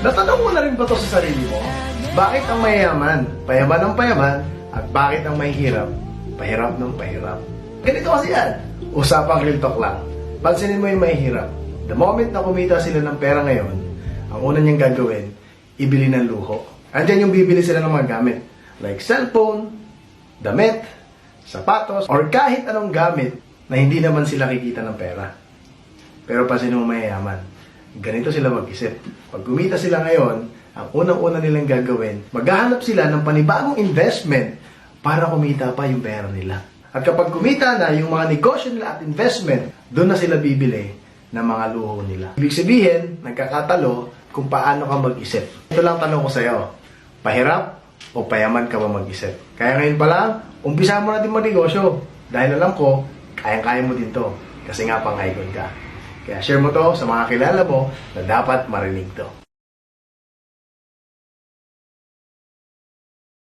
Natanong mo na rin ba to sa sarili mo? Bakit ang mayayaman, payaman ng payaman, at bakit ang mahihirap, pahirap ng pahirap? Ganito kasi yan. Usapang real talk lang. Pansinin mo yung mahihirap. The moment na kumita sila ng pera ngayon, ang una niyang gagawin, ibili ng luho. Andiyan yung bibili sila ng mga gamit. Like cellphone, damit, sapatos, or kahit anong gamit na hindi naman sila kikita ng pera. Pero pansinin mo mayayaman. Ganito sila mag-isip. Pag kumita sila ngayon, ang unang-una nilang gagawin, maghahanap sila ng panibagong investment para kumita pa yung pera nila. At kapag kumita na yung mga negosyo nila at investment, doon na sila bibili ng mga luho nila. Ibig sabihin, nagkakatalo kung paano ka mag-isip. Ito lang tanong ko sa'yo, pahirap o payaman ka ba mag-isip? Kaya ngayon pa lang, umpisa mo na din magnegosyo. Dahil alam ko, kayang-kaya mo din to. Kasi nga pang icon ka. Kaya share mo to sa mga kilala mo na dapat marinig to.